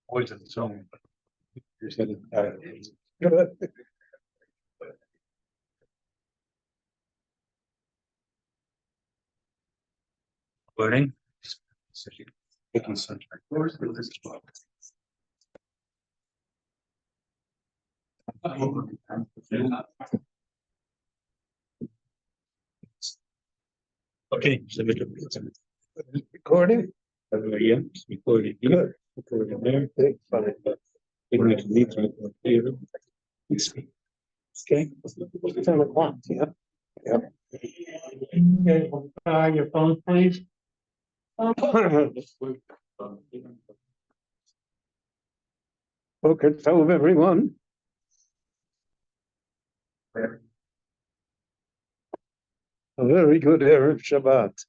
Poison zone. Learning. Okay, so recording. Yeah, it's recording. Good. Recording there. We're going to meet right here. Okay. 10 o'clock. Yeah. Yep. Your phone, please. Okay, tell everyone. A very good Erev Shabbat.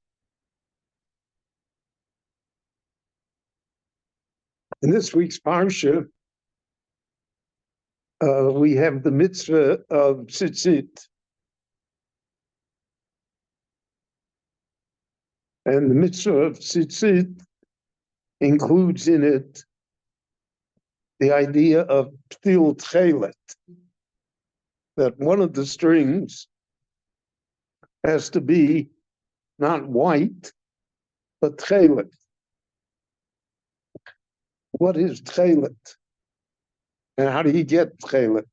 In this week's Parsha, we have the mitzvah of tzitzit. And the mitzvah of tzitzit includes in it the idea of techelet, that one of the strings has to be not white, but techelet. What is techelet? And how do you get techelet?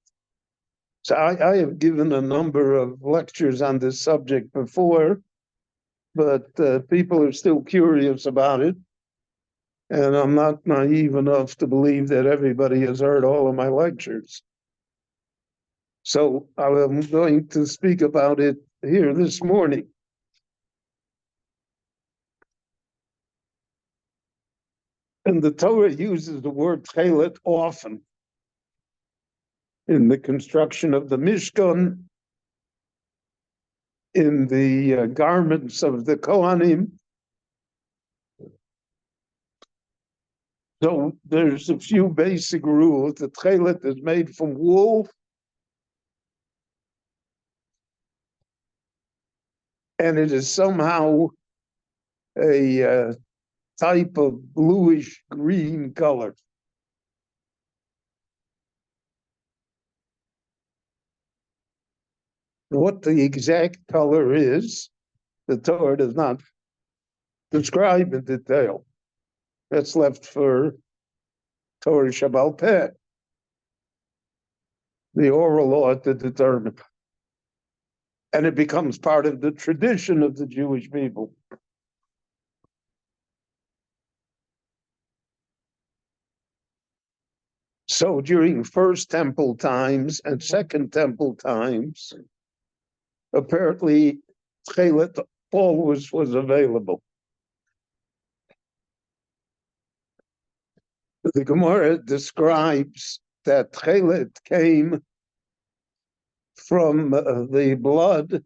So I have given a number of lectures on this subject before, but people are still curious about it. And I'm not naive enough to believe that everybody has heard all of my lectures. So I'm going to speak about it here this morning. And the Torah uses the word techelet often in the construction of the Mishkan, in the garments of the Kohanim. So there's a few basic rules. The techelet is made from wool, and it is somehow a type of bluish green color. What the exact color is, the Torah does not describe in detail. That's left for Torah Shabbal Peh, the oral law to determine. And it becomes part of the tradition of the Jewish people. So during First Temple times and Second Temple times, apparently techelet always was available. The Gemara describes that techelet came from the blood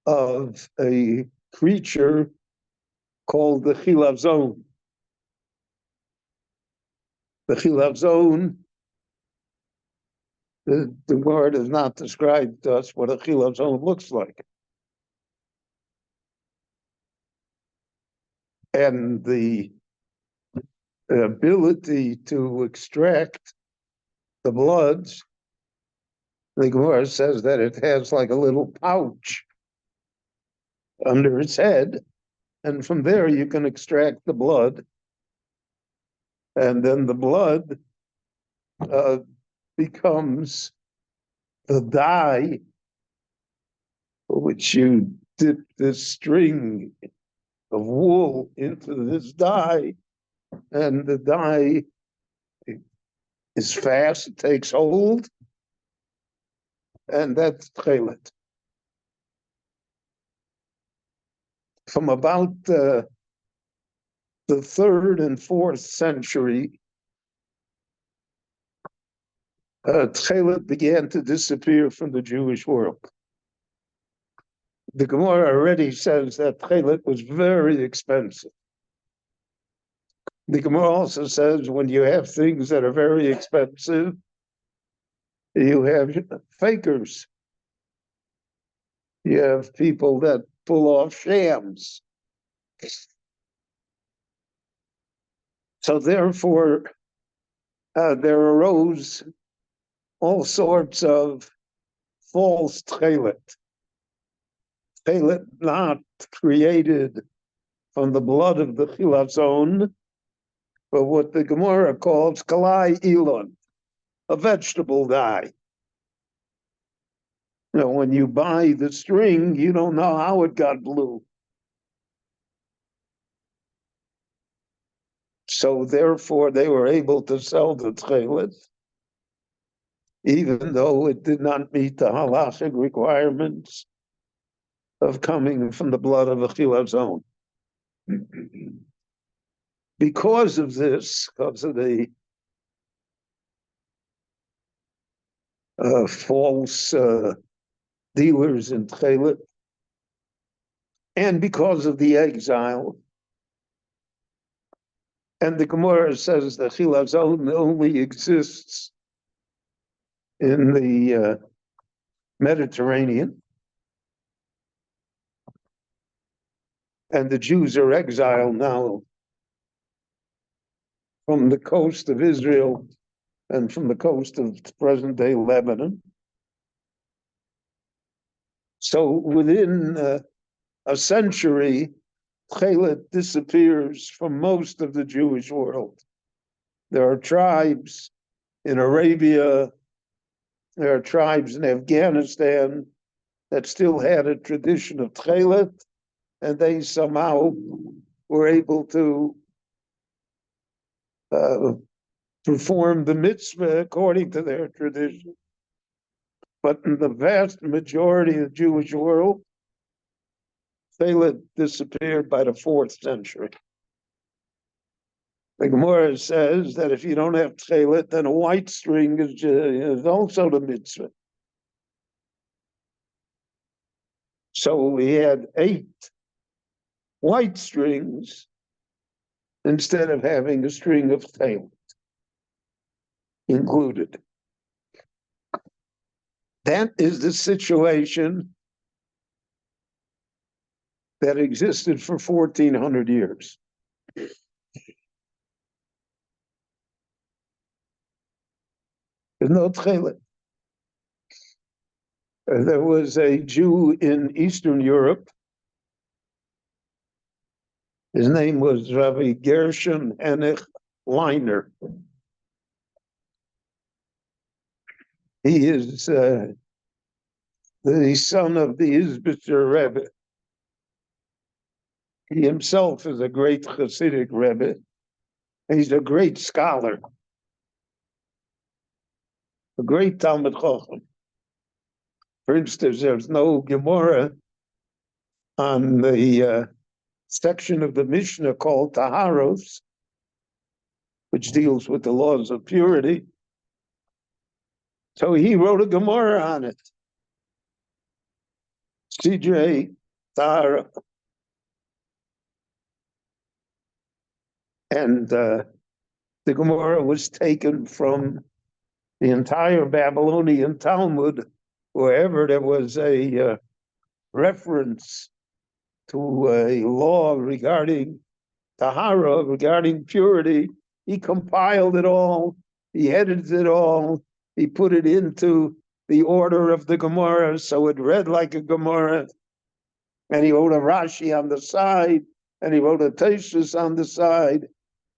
of a creature called the chilazon. The chilazon, the word is not described to us what a chilazon looks like. And the ability to extract the bloods, the Gemara says that it has like a little pouch under its head, and from there you can extract the blood. And then the blood becomes the dye, which you dip this string of wool into this dye, and the dye is fast, it takes hold, and that's techelet. From about the 3rd and 4th century, techelet began to disappear from the Jewish world. The Gemara already says that techelet was very expensive. The Gemara also says when you have things that are very expensive, you have fakers. You have people that pull off shams. So therefore, there arose all sorts of false techelet. Techelet not created from the blood of the chilazon, but what the Gemara calls kalai elon, a vegetable dye. You know, when you buy the string, you don't know how it got blue. So therefore, they were able to sell the techelet, even though it did not meet the halachic requirements of coming from the blood of a chilazon. Because of this, because of the false dealers in techelet, and because of the exile, and the Gemara says the chilazon only exists in the Mediterranean, and the Jews are exiled now from the coast of Israel and from the coast of present-day Lebanon. So within a century, techelet disappears from most of the Jewish world. There are tribes in Arabia, there are tribes in Afghanistan that still had a tradition of techelet, and they somehow were able to perform the mitzvah according to their tradition. But in the vast majority of the Jewish world, techelet disappeared by the 4th century. The Gemara says that if you don't have techelet, then a white string is also the mitzvah. So we had 8 white strings instead of having a string of techelet included. That is the situation that existed for 1,400 years. There's no techelet. There was a Jew in Eastern Europe. His name was Rabbi Gershon Henich Leiner. He is the son of the Izbitzer Rebbe. He himself is a great Hasidic Rebbe. He's a great scholar, a great Talmid Chacham. For instance, there's no Gemara on the section of the Mishnah called Taharos, which deals with the laws of purity. So he wrote a Gemara on it. CJ Tahara. And the Gemara was taken from the entire Babylonian Talmud, wherever there was a reference to a law regarding Tahara, regarding purity. He compiled it all, he edited it all, he put it into the order of the Gemara, so it read like a Gemara. And he wrote a Rashi on the side, and he wrote a Teshus on the side.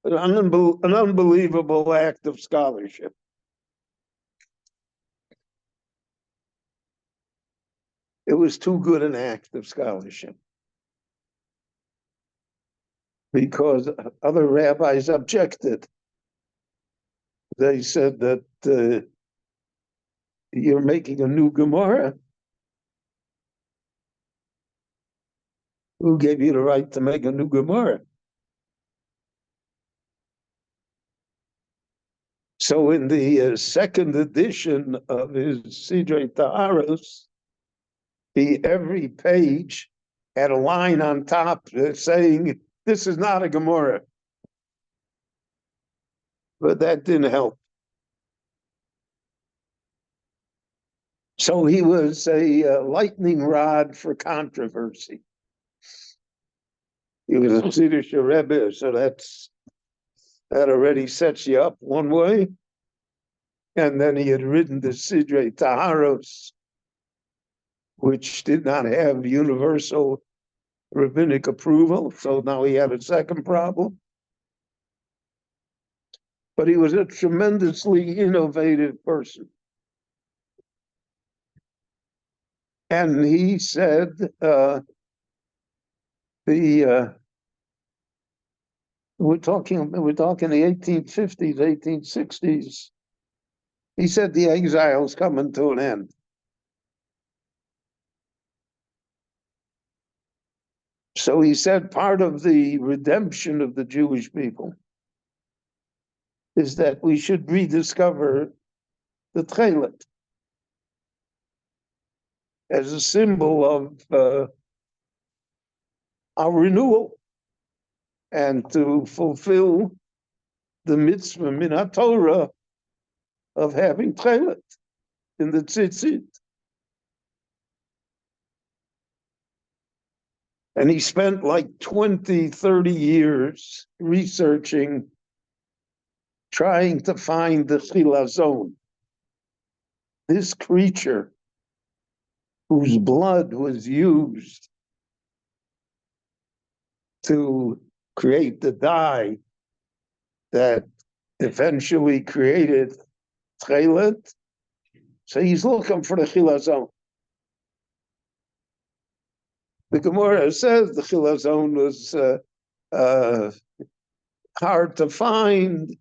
An unbelievable act of scholarship. It was too good an act of scholarship, because other rabbis objected. They said that you're making a new Gemara. Who gave you the right to make a new Gemara? So in the second edition of his Sidrei Taharos, every page had a line on top saying, this is not a Gemara. But that didn't help. So he was a lightning rod for controversy. He was a Siddur Rebbe, so that already sets you up one way. And then he had written the Sidrei Taharos, which did not have universal rabbinic approval. So now he had a second problem. But he was a tremendously innovative person. And he said we're talking the 1850s, 1860s. He said the exile's coming to an end. So he said part of the redemption of the Jewish people is that we should rediscover the techelet as a symbol of our renewal and to fulfill the mitzvah min Torah of having techelet in the tzitzit. And he spent like 20, 30 years researching, trying to find the chilazon, this creature whose blood was used to create the dye that eventually created techelet. So he's looking for the chilazon. The Gemara says the chilazon was hard to find.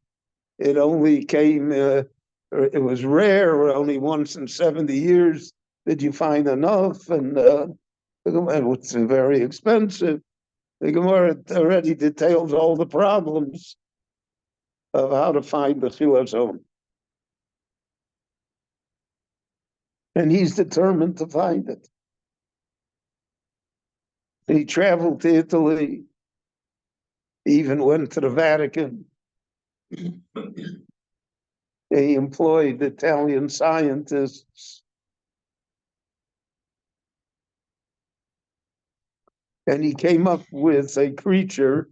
It only came, it was rare, only once in 70 years did you find enough, and it's very expensive. The Gemara already details all the problems of how to find the chilazon. And he's determined to find it. He traveled to Italy, even went to the Vatican. He employed Italian scientists. And he came up with a creature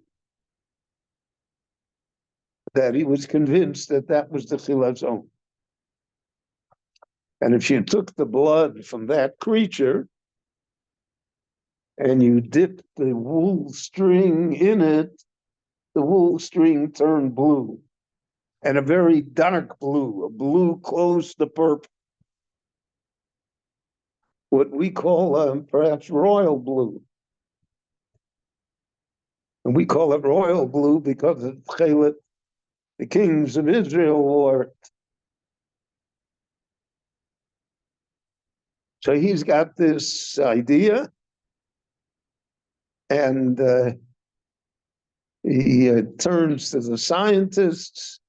that he was convinced that was the chilazon. And if you took the blood from that creature and you dipped the wool string in it, the wool string turned blue, and a very dark blue, a blue close to purple. What we call perhaps royal blue. And we call it royal blue because of techelet the kings of Israel wore it. So he's got this idea, and he turns to the scientists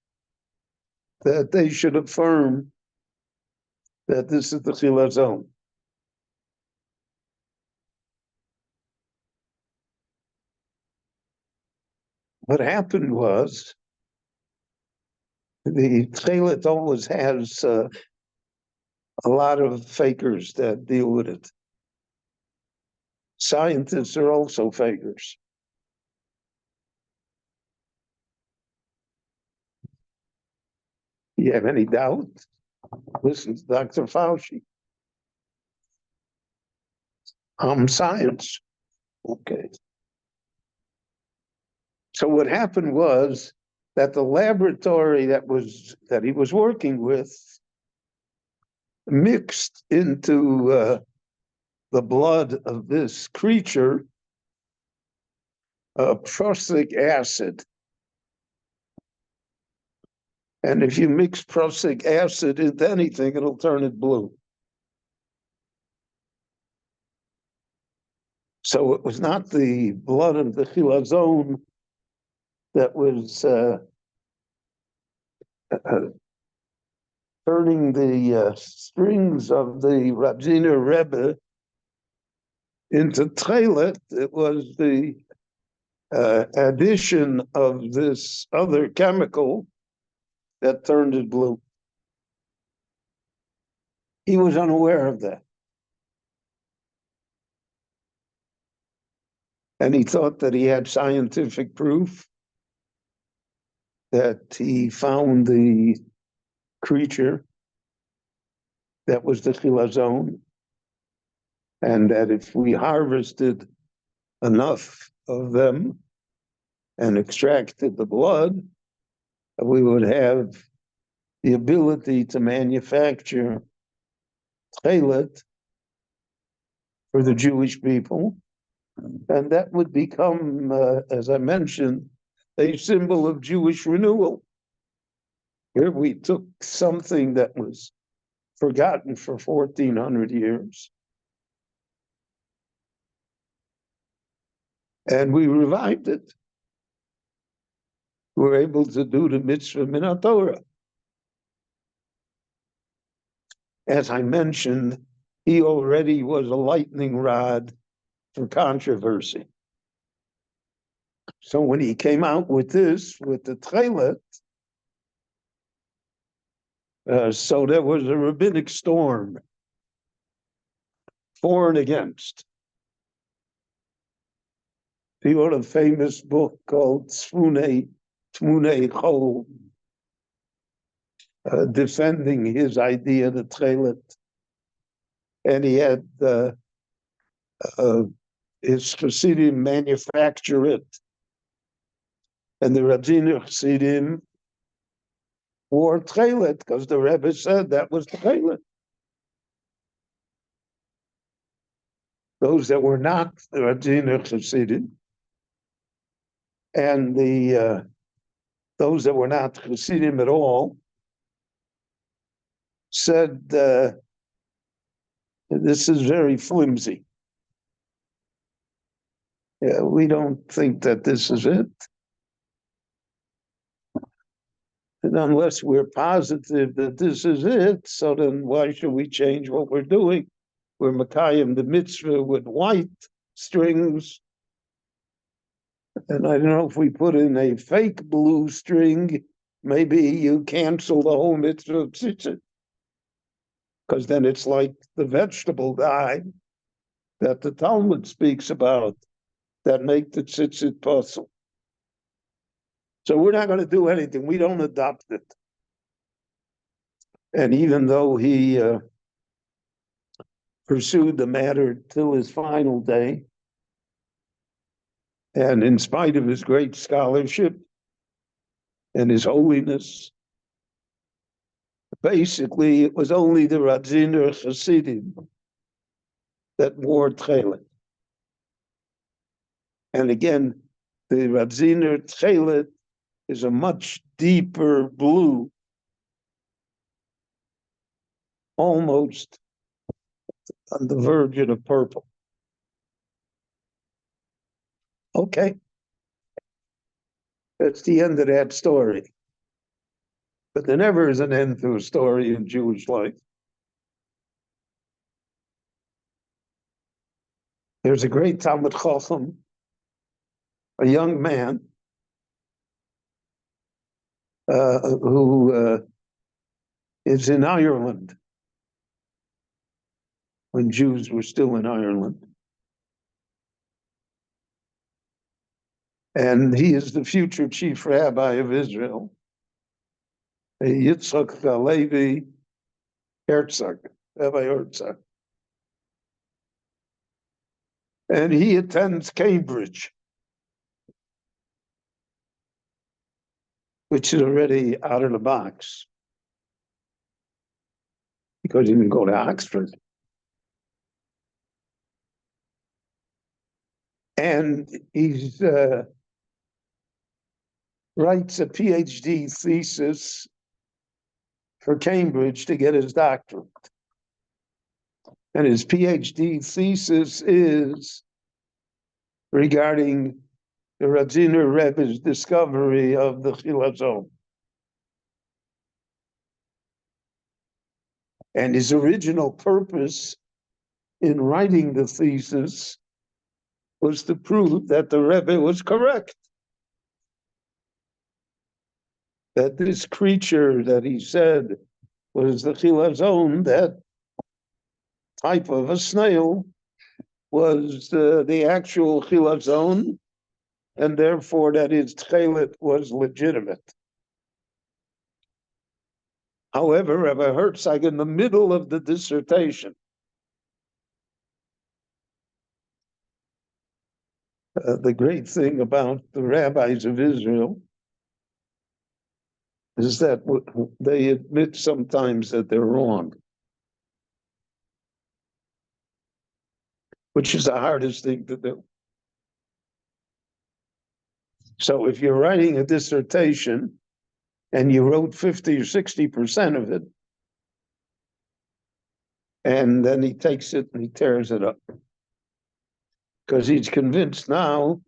that they should affirm that this is the chilazon. What happened was the techelet always has a lot of fakers that deal with it. Scientists are also fakers. You have any doubt? Listen to Dr. Fauci. Science. Okay. So what happened was that the laboratory that he was working with mixed into the blood of this creature prussic acid. And if you mix prussic acid into anything, it'll turn it blue. So it was not the blood of the chilazon that was turning the strings of the Radzin Rebbe into techelet. It was the addition of this other chemical that turned it blue. He was unaware of that. And he thought that he had scientific proof that he found the creature that was the chilazon, and that if we harvested enough of them and extracted the blood, we would have the ability to manufacture techelet for the Jewish people, and that would become, as I mentioned, a symbol of Jewish renewal. Here we took something that was forgotten for 1,400 years, and we revived it. We were able to do the mitzvah min Torah. As I mentioned, he already was a lightning rod for controversy. So when he came out with this, with the techelet, so there was a rabbinic storm, for and against. He wrote a famous book called Tmunei Chol, defending his idea, the techelet. And he had his Chassidim manufacture it. And the Radzin Chassidim wore techelet because the Rebbe said that was techelet. Those that were not the Radzin Chassidim, and those that were not Chassidim at all, said this is very flimsy. We don't think that this is it. And unless we're positive that this is it, so then why should we change what we're doing? We're Makayim the mitzvah with white strings. And I don't know if we put in a fake blue string, maybe you cancel the whole mitzvah of tzitzit. Because then it's like the vegetable dye that the Talmud speaks about that make the tzitzit possible. So we're not going to do anything. We don't adopt it. And even though he pursued the matter till his final day, and in spite of his great scholarship and his holiness, basically it was only the Radzin Chassidim that wore techelet. And again, the Radzin techelet is a much deeper blue, almost on the verge of purple. Okay. That's the end of that story. But there never is an end to a story in Jewish life. There's a great Talmud Chacham, a young man, who is in Ireland when Jews were still in Ireland. And he is the future chief rabbi of Israel, Yitzchak Levi Herzog, Rabbi Herzog. And he attends Cambridge, which is already out of the box because he didn't go to Oxford. And he's writes a PhD thesis for Cambridge to get his doctorate. And his PhD thesis is regarding the Radzin Rebbe's discovery of the chilazon. And his original purpose in writing the thesis was to prove that the Rebbe was correct. That this creature that he said was the chilazon, that type of a snail, was the actual chilazon, and therefore that his techelet was legitimate. However, Rabbi Herzog, in the middle of the dissertation, the great thing about the rabbis of Israel is that they admit sometimes that they're wrong, which is the hardest thing to do. So if you're writing a dissertation and you wrote 50 or 60% of it, and then he takes it and he tears it up, because he's convinced now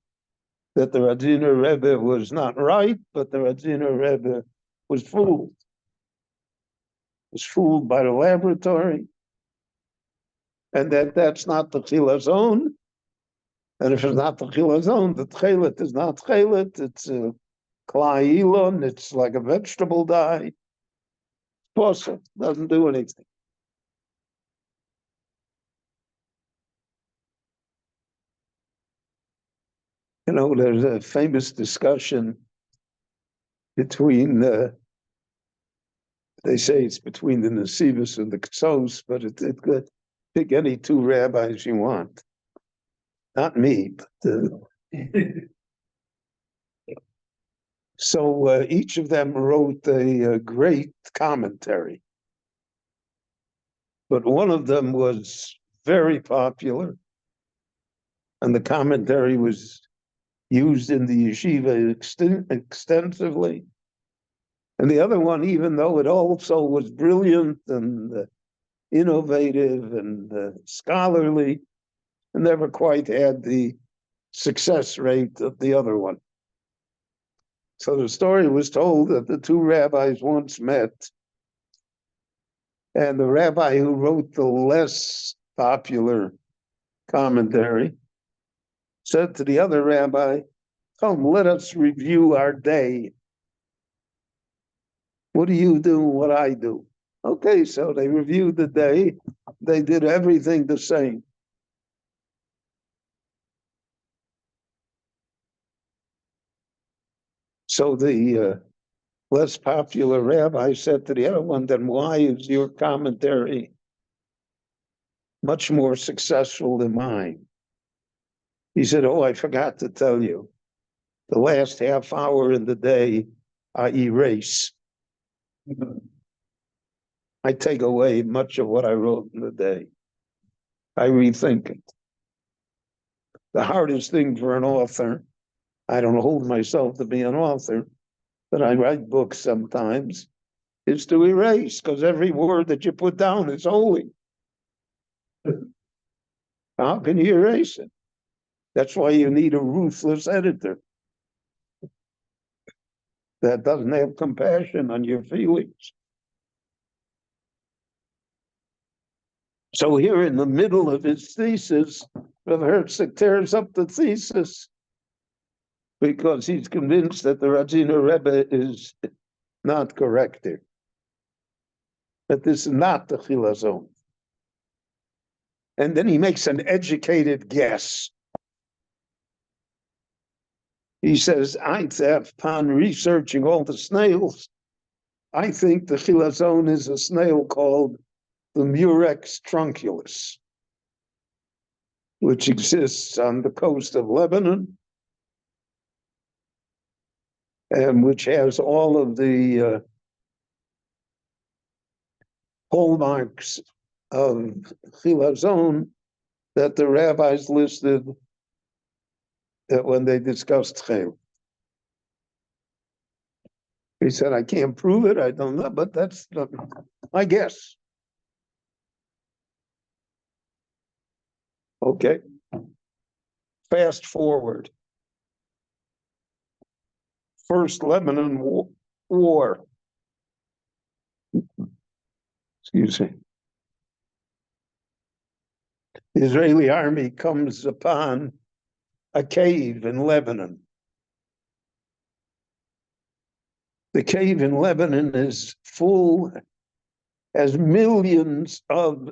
that the Radzin Rebbe was not right, but the Radzin Rebbe was fooled. Was fooled by the laboratory, and that's not the chilazon. And if it's not the chilazon, the techelet is not techelet. It's a klai ilon. It's like a vegetable dye. Parsha doesn't do anything. You know, there's a famous discussion between they say it's between the Nesivos and the Ksos, but it could pick any two rabbis you want. Not me, but so each of them wrote a great commentary. But one of them was very popular, and the commentary was used in the yeshiva extensively. And the other one, even though it also was brilliant and innovative and scholarly, never quite had the success rate of the other one. So the story was told that the two rabbis once met, and the rabbi who wrote the less popular commentary said to the other rabbi, "Come, let us review our day. What do you do? What I do?" Okay, so they reviewed the day. They did everything the same. So the less popular rabbi said to the other one, "Then why is your commentary much more successful than mine?" He said, "Oh, I forgot to tell you. The last half hour in the day, I erase. I take away much of what I wrote in the day. I rethink it." The hardest thing for an author, I don't hold myself to be an author, but I write books sometimes, is to erase, because every word that you put down is holy. How can you erase it? That's why you need a ruthless editor that doesn't have compassion on your feelings. So here in the middle of his thesis, Rabbi Herzog tears up the thesis because he's convinced that the Radzin Rebbe is not correct here, that this is not the chilazon. And then he makes an educated guess. He says, upon researching all the snails, I think the chilazon is a snail called the Murex trunculus, which exists on the coast of Lebanon, and which has all of the hallmarks of chilazon that the rabbis listed when they discussed techelet. He said, "I can't prove it, I don't know, but that's my guess." Okay. Fast forward. First Lebanon War. Excuse me. The Israeli army comes upon a cave in Lebanon. The cave in Lebanon is full, has millions of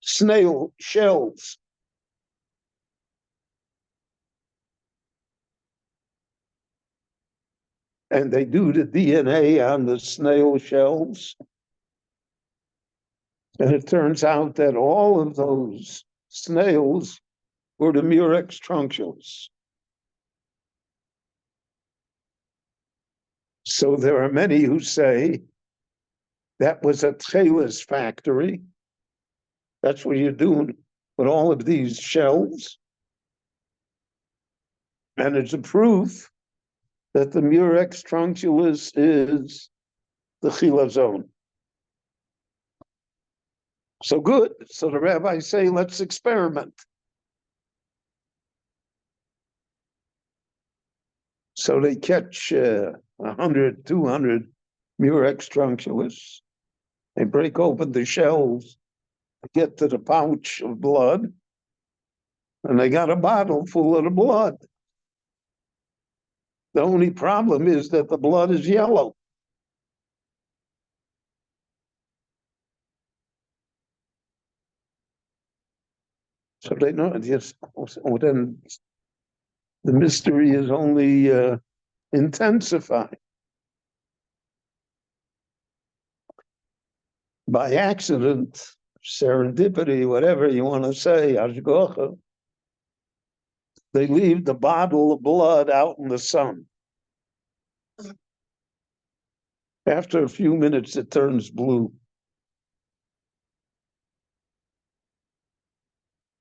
snail shells and they do the DNA on the snail shells. And it turns out that all of those snails were the Murex trunculus. So there are many who say that was a techelet factory. That's what you're doing with all of these shells. And it's a proof that the Murex trunculus is the chilazon. So good. So the rabbis say, let's experiment. So they catch 100, 200 Murex trunculus. They break open the shells, get to the pouch of blood, and they got a bottle full of the blood. The only problem is that the blood is yellow. So they know it. Yes. Then the mystery is only intensified. By accident, serendipity, whatever you want to say, hashgacha, they leave the bottle of blood out in the sun. After a few minutes, it turns blue.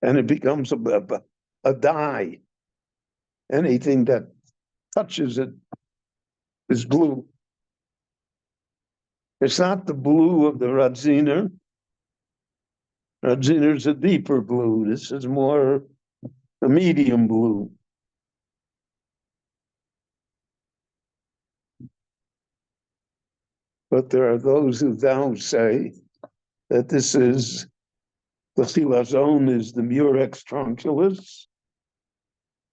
And it becomes a dye. Anything that touches it is blue. It's not the blue of the Radziner. Radziner is a deeper blue. This is more a medium blue. But there are those who now say that this is the chilazon is the Murex trunculus,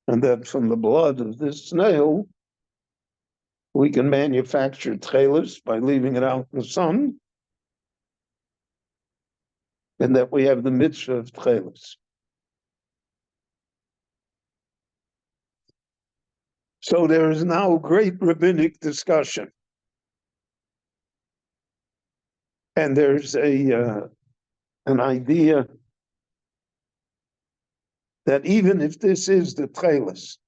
and that from the blood of this snail, we can manufacture techelet by leaving it out in the sun, and that we have the mitzvah of techelet. So there is now great rabbinic discussion. And there's an idea that even if this is the techelet,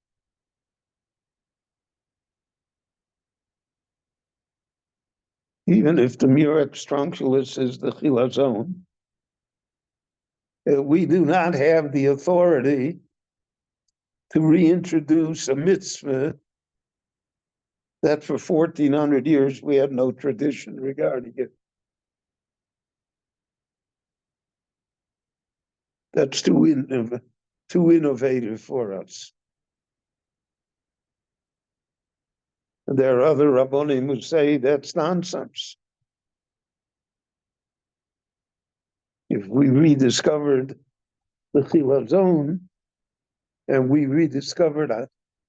even if the Murex trunculus is the chilazon, we do not have the authority to reintroduce a mitzvah that for 1,400 years we had no tradition regarding it. That's too innovative for us. And there are other rabbonim who say that's nonsense. If we rediscovered the chilazon and we rediscovered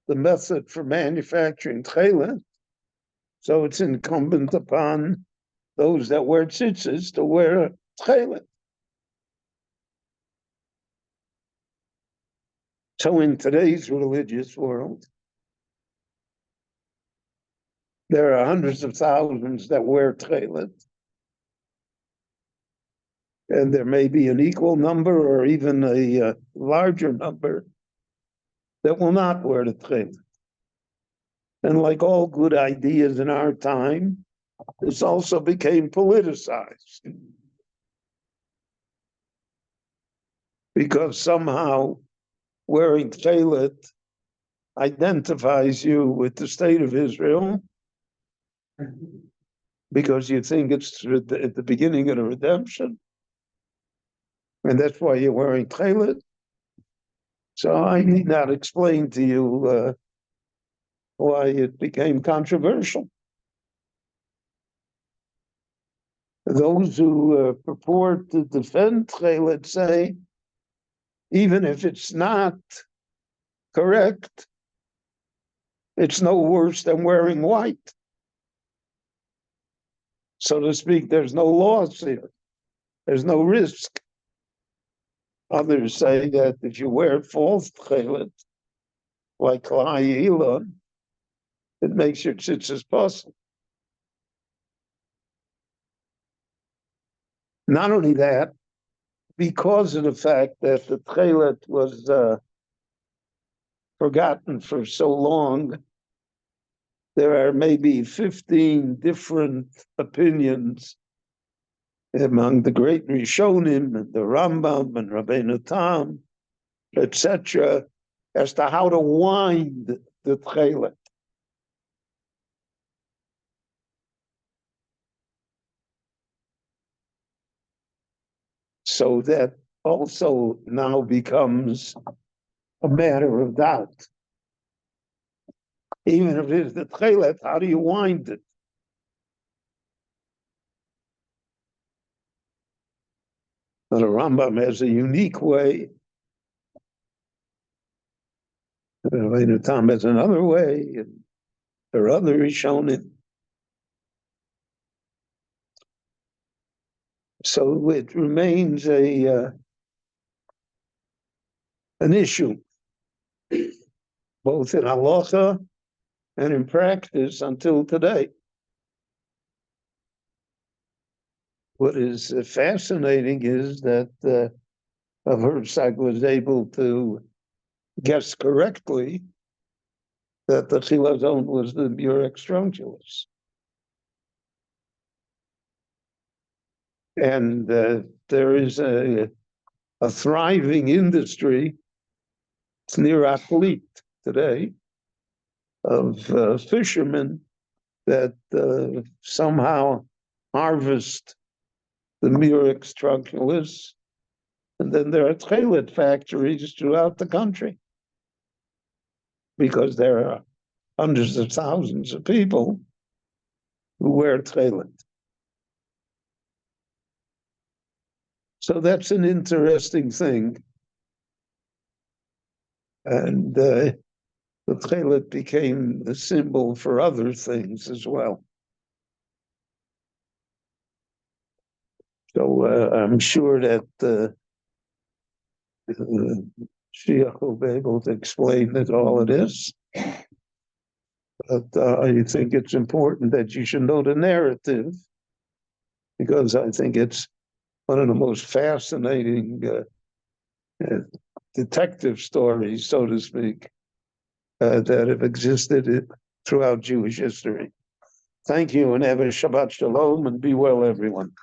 the method for manufacturing techelet, so it's incumbent upon those that wear tzitzis to wear techelet. So in today's religious world, there are hundreds of thousands that wear techelet, and there may be an equal number or even a larger number that will not wear the techelet. And like all good ideas in our time, this also became politicized. Because somehow wearing techelet identifies you with the state of Israel, because you think it's at the beginning of the redemption, and that's why you're wearing techelet. So I need not explain to you why it became controversial. Those who purport to defend techelet say, even if it's not correct, it's no worse than wearing white. So to speak, there's no loss here. There's no risk. Others say that if you wear false techelet, like Elon, it makes your tzitzis possible. Not only that, because of the fact that the techelet was forgotten for so long, there are maybe 15 different opinions among the great Rishonim and the Rambam and Rabbeinu Tam, etc., as to how to wind the techelet. So that also now becomes a matter of doubt. Even if it's the techelet, how do you wind it? But the Rambam has a unique way. Rabbeinu Tam has another way, and there are other Rishonim. So it remains an issue, both in halacha and in practice until today. What is fascinating is that Herzog was able to guess correctly that the chilazon was the murex trunculus. And there is a thriving industry, it's near Achlit today, of fishermen that somehow harvest the murex trunculus, and then there are techelet factories throughout the country, because there are hundreds of thousands of people who wear techelet. So that's an interesting thing. And the techelet became the symbol for other things as well. So I'm sure that Shiur will be able to explain it all it is. But I think it's important that you should know the narrative, because I think it's one of the most fascinating detective stories, so to speak, that have existed throughout Jewish history. Thank you, and have a Shabbat Shalom, and be well, everyone.